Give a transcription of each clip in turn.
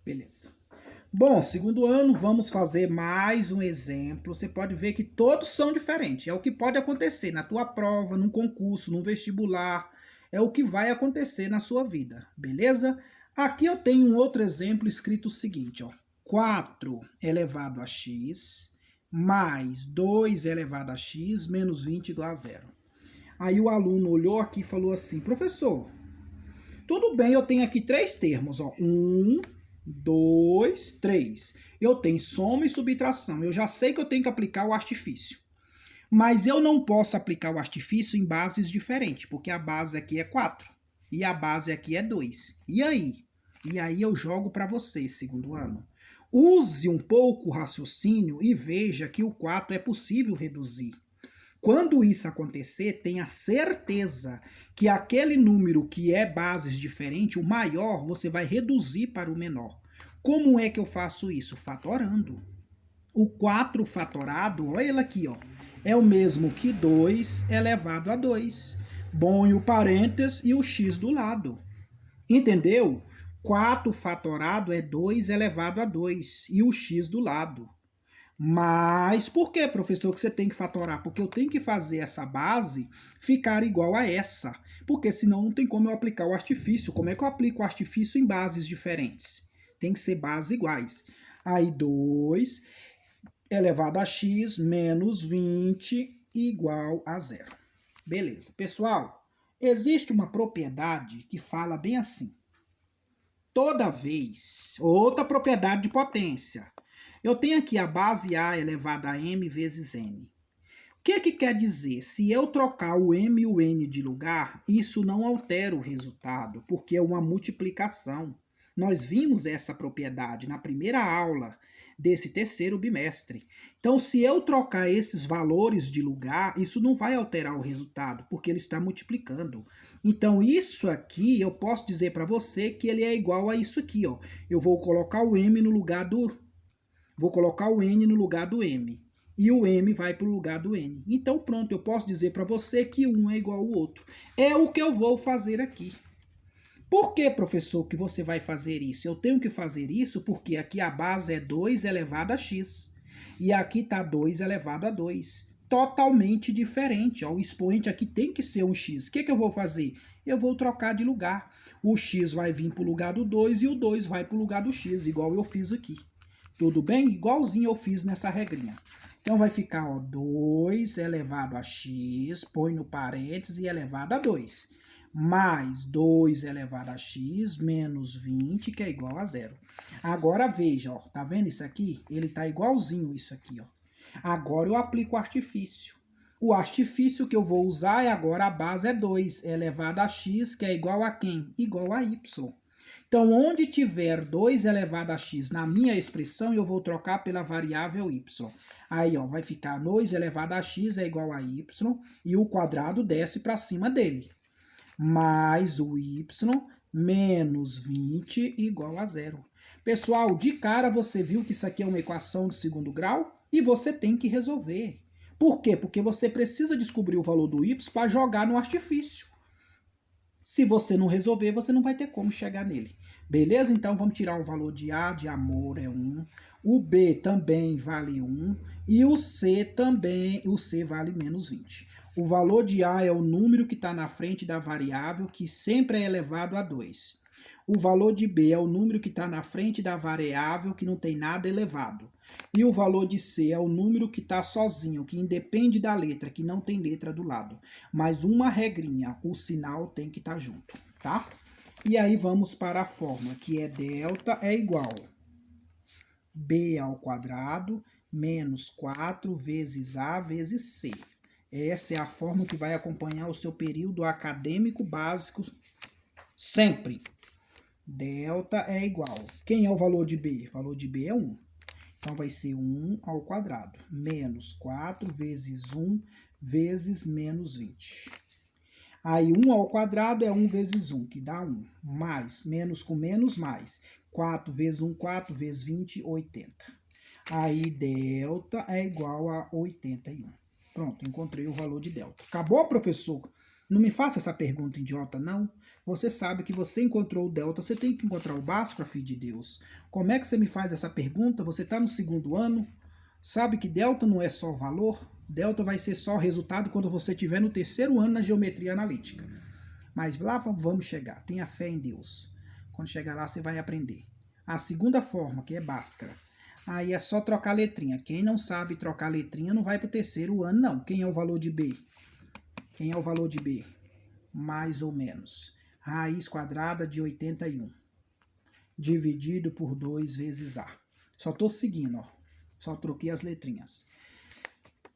Beleza. Bom, segundo ano, vamos fazer mais um exemplo. Você pode ver que todos são diferentes. É o que pode acontecer na tua prova, num concurso, num vestibular. É o que vai acontecer na sua vida, beleza? Aqui eu tenho um outro exemplo escrito o seguinte, ó. 4 elevado a x mais 2 elevado a x menos 20 igual a zero. Aí o aluno olhou aqui e falou assim, professor, tudo bem, eu tenho aqui três termos, ó. 1, 2, 3. Eu tenho soma e subtração. Eu já sei que eu tenho que aplicar o artifício. Mas eu não posso aplicar o artifício em bases diferentes, porque a base aqui é 4 e a base aqui é 2. E aí? E aí eu jogo para vocês, segundo ano. Use um pouco o raciocínio e veja que o 4 é possível reduzir. Quando isso acontecer, tenha certeza que aquele número que é bases diferente, o maior, você vai reduzir para o menor. Como é que eu faço isso? Fatorando. O 4 fatorado, olha ele aqui, ó, é o mesmo que 2 elevado a 2. Põe o parênteses e o x do lado. Entendeu? 4 fatorado é 2 elevado a 2 e o x do lado. Mas por que, professor, que você tem que fatorar? Porque eu tenho que fazer essa base ficar igual a essa. Porque senão não tem como eu aplicar o artifício. Como é que eu aplico o artifício em bases diferentes? Tem que ser bases iguais. Aí 2 elevado a x menos 20 igual a zero. Beleza. Pessoal, existe uma propriedade que fala bem assim. Toda vez, outra propriedade de potência. Eu tenho aqui a base A elevada a m vezes n. O que quer dizer? Se eu trocar o m e o n de lugar, isso não altera o resultado, porque é uma multiplicação. Nós vimos essa propriedade na primeira aula desse terceiro bimestre. Então, se eu trocar esses valores de lugar, isso não vai alterar o resultado, porque ele está multiplicando. Então, isso aqui, eu posso dizer para você que ele é igual a isso aqui, ó. Eu vou colocar o m no lugar do... Vou colocar o n no lugar do m. E o m vai para o lugar do n. Então, pronto, eu posso dizer para você que um é igual ao outro. É o que eu vou fazer aqui. Por que, professor, que você vai fazer isso? Eu tenho que fazer isso porque aqui a base é 2 elevado a x. E aqui está 2 elevado a 2. Totalmente diferente. Ó. O expoente aqui tem que ser um x. O que eu vou fazer? Eu vou trocar de lugar. O x vai vir para o lugar do 2 e o 2 vai para o lugar do x, igual eu fiz aqui. Tudo bem? Igualzinho eu fiz nessa regrinha. Então vai ficar ó, 2 elevado a x, põe no parênteses e elevado a 2. Mais 2 elevado a x menos 20, que é igual a zero. Agora veja, ó, tá vendo isso aqui? Ele tá igualzinho isso aqui, ó. Agora eu aplico o artifício. O artifício que eu vou usar é agora a base é 2 elevado a x, que é igual a quem? Igual a y. Então, onde tiver 2 elevado a x na minha expressão, eu vou trocar pela variável y. Aí, ó, vai ficar 2 elevado a x é igual a y, e o quadrado desce para cima dele. Mais o y menos 20 igual a zero. Pessoal, de cara você viu que isso aqui é uma equação de segundo grau e você tem que resolver. Por quê? Porque você precisa descobrir o valor do y para jogar no artifício. Se você não resolver, você não vai ter como chegar nele. Beleza? Então, vamos tirar o valor de A, de amor, é 1. O B também vale 1. E o C também, o C vale menos 20. O valor de A é o número que está na frente da variável, que sempre é elevado a 2. O valor de B é o número que está na frente da variável, que não tem nada elevado. E o valor de C é o número que está sozinho, que independe da letra, que não tem letra do lado. Mas uma regrinha, o sinal tem que estar junto, tá? E aí vamos para a fórmula, que é delta é igual B ao quadrado menos 4 vezes A vezes C. Essa é a fórmula que vai acompanhar o seu período acadêmico básico sempre. Delta é igual. Quem é o valor de B? O valor de B é 1. Então, vai ser 1 ao quadrado, menos 4 vezes 1 vezes menos 20. Aí, 1 ao quadrado é 1 vezes 1, que dá 1. Mais, menos com menos, mais. 4 vezes 1, 4 vezes 20, 80. Aí, delta é igual a 81. Pronto, encontrei o valor de delta. Acabou, professor? Não me faça essa pergunta idiota, não. Você sabe que você encontrou o delta, você tem que encontrar o Bhaskara, filho de Deus. Como é que você me faz essa pergunta? Você está no segundo ano, sabe que delta não é só valor? Delta vai ser só resultado quando você estiver no terceiro ano na geometria analítica. Mas lá vamos chegar. Tenha fé em Deus. Quando chegar lá, você vai aprender. A segunda forma, que é Bhaskara. Aí é só trocar letrinha. Quem não sabe trocar letrinha não vai para o terceiro ano, não. Quem é o valor de B? Quem é o valor de B? Mais ou menos. Raiz quadrada de 81. Dividido por 2 vezes A. Só estou seguindo, ó. Só troquei as letrinhas.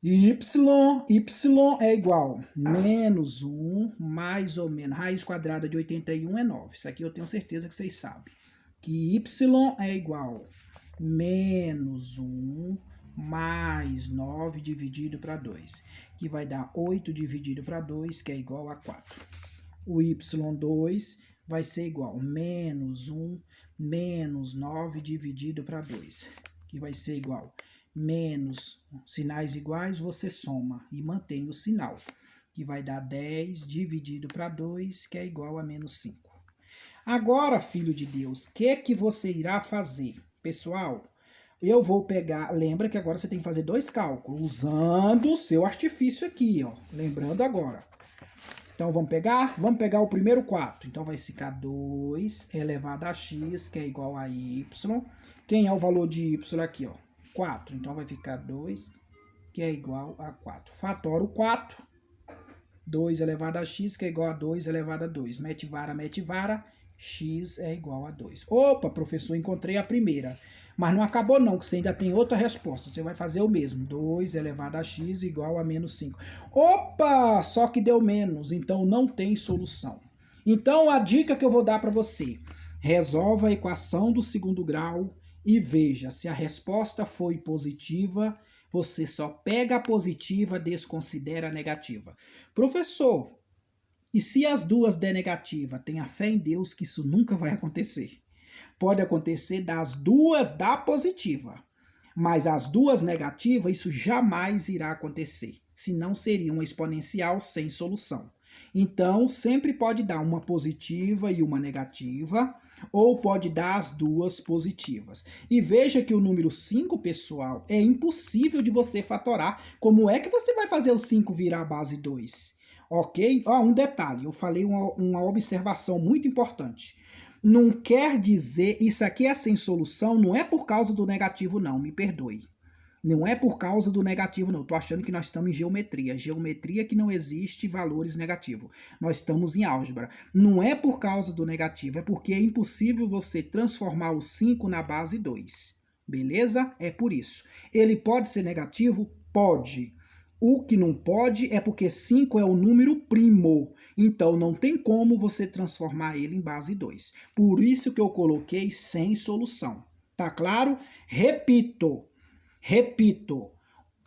Y é igual menos 1 mais ou menos. Raiz quadrada de 81 é 9. Isso aqui eu tenho certeza que vocês sabem. Que Y é igual menos 1 mais 9 dividido para 2. Que vai dar 8 dividido para 2, que é igual a 4. O Y2 vai ser igual menos 1 menos 9 dividido para 2. Que vai ser igual menos sinais iguais, você soma e mantém o sinal, que vai dar 10 dividido para 2, que é igual a menos 5. Agora, filho de Deus, o que você irá fazer? Pessoal, eu vou pegar, lembra que agora você tem que fazer 2 cálculos, usando o seu artifício aqui, ó. Lembrando agora. Então, vamos pegar o primeiro 4. Então, vai ficar 2 elevado a x, que é igual a y. Quem é o valor de y aqui, ó? 4. Então, vai ficar 2, que é igual a 4. Fatora o 4. 2 elevado a x, que é igual a 2 elevado a 2. Mete vara, x é igual a 2. Opa, professor, encontrei a primeira. Mas não acabou não, que você ainda tem outra resposta. Você vai fazer o mesmo. 2 elevado a x igual a menos 5. Opa, só que deu menos, então não tem solução. Então, a dica que eu vou dar para você. Resolva a equação do segundo grau e veja se a resposta foi positiva. Você só pega a positiva, desconsidera a negativa. Professor, e se as duas der negativa? Tenha fé em Deus que isso nunca vai acontecer. Pode acontecer das duas dar positiva, mas as duas negativas, isso jamais irá acontecer. Senão seria uma exponencial sem solução. Então, sempre pode dar uma positiva e uma negativa, ou pode dar as duas positivas. E veja que o número 5, pessoal, é impossível de você fatorar. Como é que você vai fazer o 5 virar a base 2? Ok? Um detalhe, eu falei uma observação muito importante. Não quer dizer, isso aqui é sem solução, não é por causa do negativo não, me perdoe. Não é por causa do negativo, não. Estou achando que nós estamos em geometria. Geometria que não existe valores negativos. Nós estamos em álgebra. Não é por causa do negativo, é porque é impossível você transformar o 5 na base 2. Beleza? É por isso. Ele pode ser negativo? Pode. O que não pode é porque 5 é o número primo. Então, não tem como você transformar ele em base 2. Por isso que eu coloquei sem solução. Tá claro? Repito,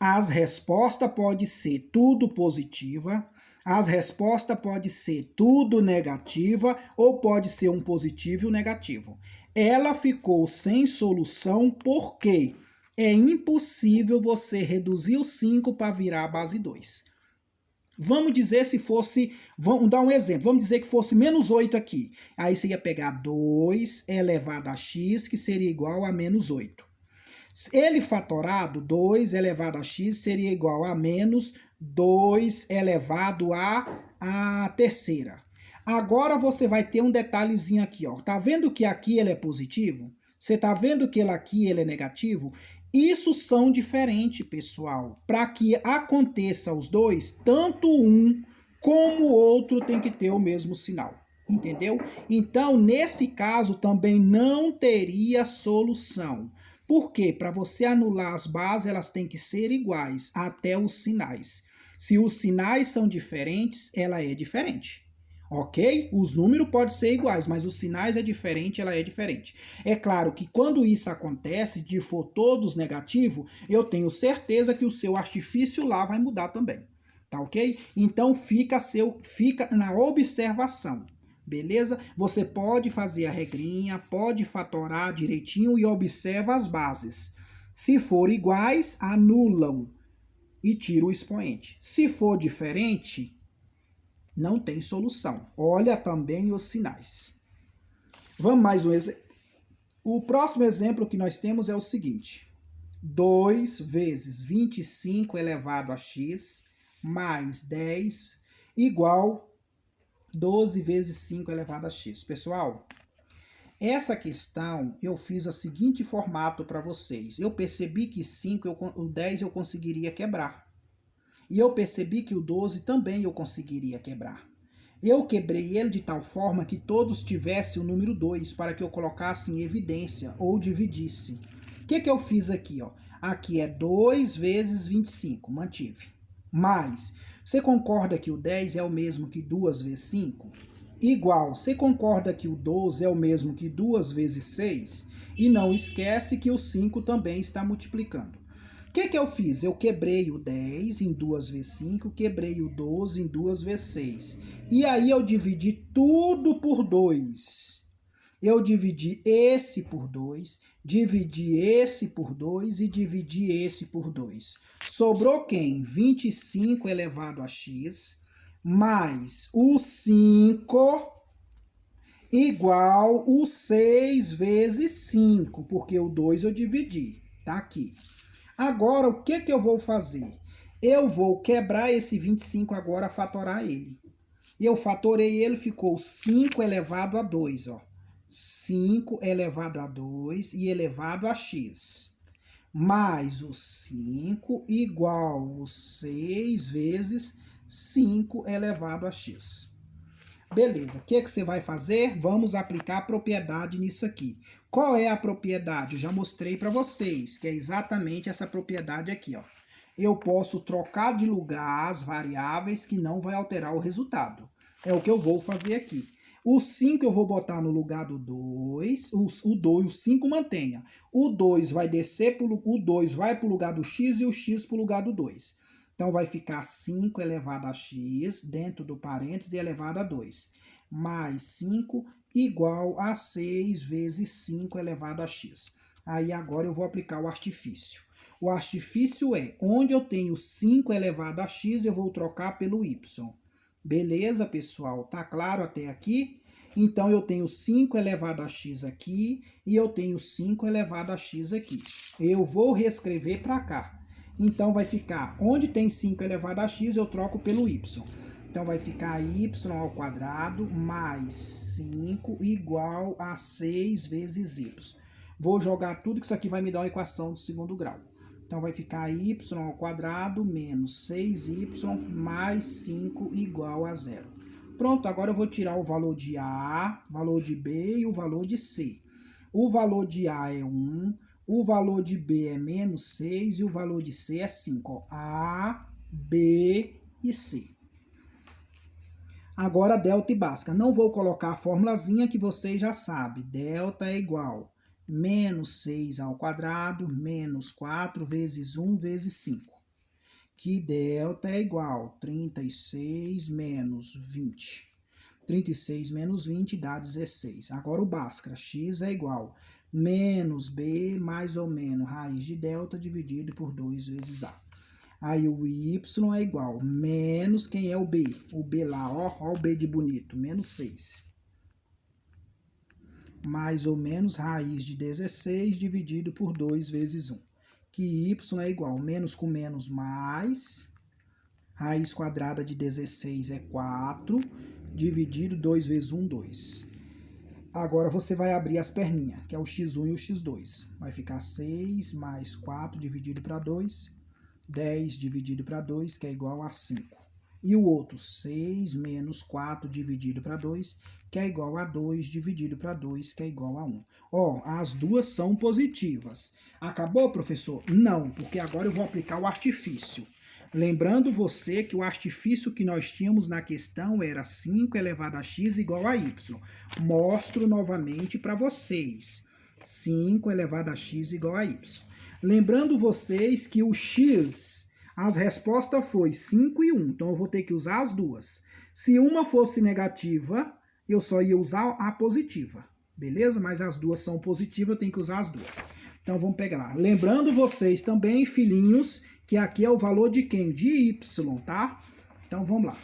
as respostas podem ser tudo positiva, as respostas podem ser tudo negativa, ou pode ser um positivo e um negativo. Ela ficou sem solução porque é impossível você reduzir o 5 para virar a base 2. Vamos dizer se fosse, vamos dar um exemplo, vamos dizer que fosse menos 8 aqui. Aí você ia pegar 2 elevado a x, que seria igual a menos 8. Ele fatorado, 2 elevado a x seria igual a menos 2 elevado a terceira. Agora você vai ter um detalhezinho aqui, ó. Tá vendo que aqui ele é positivo? Você tá vendo que aqui ele é negativo? Isso são diferentes, pessoal. Para que aconteça os dois, tanto um como o outro tem que ter o mesmo sinal. Entendeu? Então, nesse caso, também não teria solução. Por quê? Para você anular as bases, elas têm que ser iguais até os sinais. Se os sinais são diferentes, ela é diferente. Ok? Os números podem ser iguais, mas os sinais é diferente, ela é diferente. É claro que quando isso acontece, de for todos negativo, eu tenho certeza que o seu artifício lá vai mudar também. Tá ok? Então fica na observação. Beleza? Você pode fazer a regrinha, pode fatorar direitinho e observa as bases. Se for iguais, anulam e tira o expoente. Se for diferente, Não tem solução. Olha também os sinais. Vamos mais um exemplo. O próximo exemplo que nós temos é o seguinte. 2 vezes 25 elevado a x mais 10 igual 12 vezes 5 elevado a x. Pessoal, essa questão eu fiz o seguinte formato para vocês. Eu percebi que o 10 eu conseguiria quebrar. E eu percebi que o 12 também eu conseguiria quebrar. Eu quebrei ele de tal forma que todos tivessem o número 2 para que eu colocasse em evidência ou dividisse. O que eu fiz aqui? Ó? Aqui é 2 vezes 25, mantive. Mais, você concorda que o 10 é o mesmo que 2 vezes 5? Igual, você concorda que o 12 é o mesmo que 2 vezes 6? E não esquece que o 5 também está multiplicando. O que eu fiz? Eu quebrei o 10 em 2 vezes 5, quebrei o 12 em 2 vezes 6. E aí eu dividi tudo por 2. Eu dividi esse por 2, dividi esse por 2 e dividi esse por 2. Sobrou quem? 25 elevado a x mais o 5 igual o 6 vezes 5, porque o 2 eu dividi, tá aqui. Agora, o que eu vou fazer? Eu vou quebrar esse 25 agora, fatorar ele. Eu fatorei ele, ficou 5 elevado a 2, ó. 5 elevado a 2 e elevado a x. Mais o 5 igual o 6 vezes 5 elevado a x. Beleza, o que você vai fazer? Vamos aplicar a propriedade nisso aqui. Qual é a propriedade? Eu já mostrei para vocês, que é exatamente essa propriedade aqui, ó. Eu posso trocar de lugar as variáveis que não vai alterar o resultado. É o que eu vou fazer aqui. O 5 eu vou botar no lugar do 2, o 5 mantenha. O 2 vai descer, o 2 vai para o lugar do x e o x para o lugar do 2. Então, vai ficar 5 elevado a x, dentro do parênteses, e elevado a 2. Mais 5 igual a 6 vezes 5 elevado a x. Aí, agora eu vou aplicar o artifício. O artifício é, onde eu tenho 5 elevado a x, eu vou trocar pelo y. Beleza, pessoal? Tá claro até aqui? Então, eu tenho 5 elevado a x aqui e eu tenho 5 elevado a x aqui. Eu vou reescrever para cá. Então, vai ficar, onde tem 5 elevado a x, eu troco pelo y. Então, vai ficar y ao quadrado mais 5 igual a 6 vezes y. Vou jogar tudo que isso aqui vai me dar uma equação de segundo grau. Então, vai ficar y ao quadrado menos 6y mais 5 igual a 0. Pronto, agora eu vou tirar o valor de A, valor de B e o valor de C. O valor de A é 1. O valor de B é menos 6 e o valor de C é 5. Ó. A, B e C. Agora, delta e Bhaskara. Não vou colocar a formulazinha que vocês já sabem. Delta é igual a menos 6 ao quadrado, menos 4 vezes 1 vezes 5. Que delta é igual a 36 menos 20. 36 menos 20 dá 16. Agora o Bhaskara. X é igual a menos B mais ou menos raiz de delta dividido por 2 vezes A. Aí o Y é igual menos quem é o B? O B lá, ó o B de bonito, menos 6. Mais ou menos raiz de 16 dividido por 2 vezes 1. Que Y é igual menos com menos mais. Raiz quadrada de 16 é 4, dividido 2 vezes 1, 2. Agora você vai abrir as perninhas, que é o x1 e o x2. Vai ficar 6 mais 4 dividido para 2, 10 dividido para 2, que é igual a 5. E o outro, 6 menos 4 dividido para 2, que é igual a 2 dividido para 2, que é igual a 1. Ó, as duas são positivas. Acabou, professor? Não, porque agora eu vou aplicar o artifício. Lembrando você que o artifício que nós tínhamos na questão era 5 elevado a x igual a y. Mostro novamente para vocês. 5 elevado a x igual a y. Lembrando vocês que o x, as respostas foi 5 e 1. Então, eu vou ter que usar as duas. Se uma fosse negativa, eu só ia usar a positiva. Beleza? Mas as duas são positivas, eu tenho que usar as duas. Então, vamos pegar lá. Lembrando vocês também, filhinhos, que aqui é o valor de quem? De y, tá? Então, vamos lá.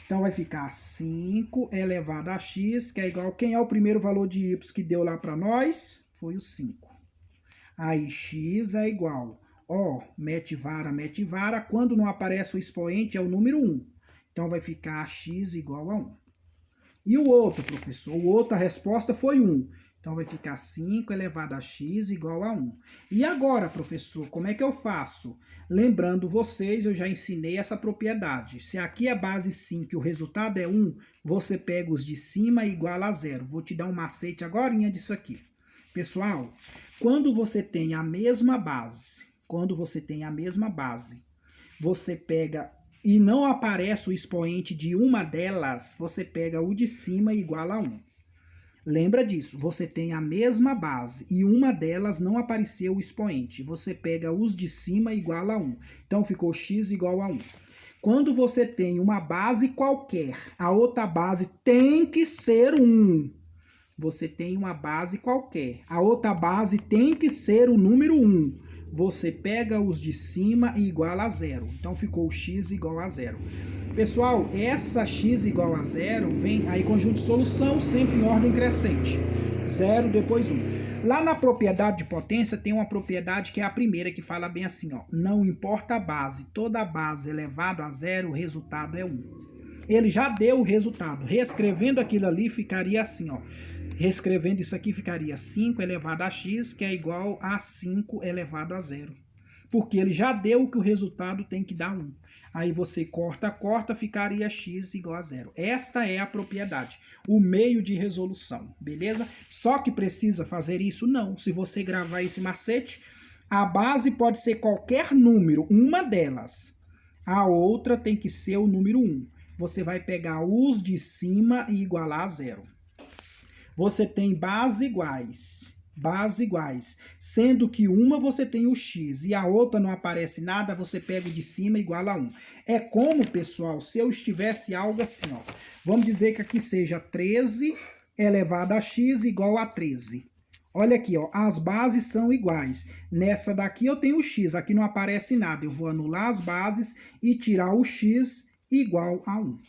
Então vai ficar 5 elevado a x, que é igual... Quem é o primeiro valor de y que deu lá para nós? Foi o 5. Aí x é igual... Ó, mete vara. Quando não aparece o expoente é o número 1. Então vai ficar x igual a 1. E o outro, professor? O outro, a resposta foi 1. Então vai ficar 5 elevado a x igual a 1. E agora, professor, como é que eu faço? Lembrando vocês, eu já ensinei essa propriedade. Se aqui é base 5 e o resultado é 1, você pega os de cima e iguala a 0. Vou te dar um macete agorinha disso aqui. Pessoal, quando você tem a mesma base, você pega e não aparece o expoente de uma delas, você pega o de cima e iguala a 1. Lembra disso, você tem a mesma base e uma delas não apareceu o expoente. Você pega os de cima e iguala a 1. Então ficou x igual a 1. Quando você tem uma base qualquer, a outra base tem que ser 1. Você tem uma base qualquer, a outra base tem que ser o número 1. Você pega os de cima e iguala a 0. Então ficou x igual a 0. Pessoal, essa x igual a 0 vem aí conjunto de solução sempre em ordem crescente. 0, depois 1. Lá na propriedade de potência tem uma propriedade que é a primeira, que fala bem assim, ó. Não importa a base, toda base elevado a 0, o resultado é 1. Ele já deu o resultado. Reescrevendo aquilo ali ficaria assim, ó. Reescrevendo isso aqui ficaria 5 elevado a x, que é igual a 5 elevado a 0. Porque ele já deu que o resultado tem que dar 1. Aí você corta, ficaria x igual a 0. Esta é a propriedade, o meio de resolução, beleza? Só que precisa fazer isso? Não. Se você gravar esse macete, a base pode ser qualquer número, uma delas. A outra tem que ser o número 1. Você vai pegar os de cima e igualar a 0. Você tem bases iguais, sendo que uma você tem o x e a outra não aparece nada, você pega o de cima e iguala a 1. É como, pessoal, se eu estivesse algo assim, ó. Vamos dizer que aqui seja 13 elevado a x igual a 13. Olha aqui, ó, as bases são iguais. Nessa daqui eu tenho o x, aqui não aparece nada. Eu vou anular as bases e tirar o x igual a 1.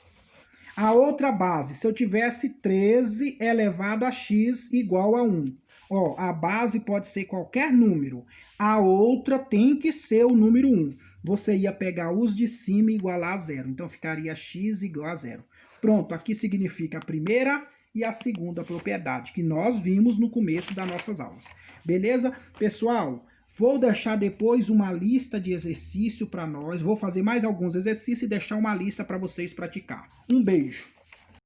A outra base, se eu tivesse 13 elevado a x igual a 1. Ó, a base pode ser qualquer número. A outra tem que ser o número 1. Você ia pegar os de cima e igualar a 0. Então ficaria x igual a 0. Pronto, aqui significa a primeira e a segunda propriedade, que nós vimos no começo das nossas aulas. Beleza? Pessoal, vou deixar depois uma lista de exercício para nós. Vou fazer mais alguns exercícios e deixar uma lista para vocês praticar. Um beijo!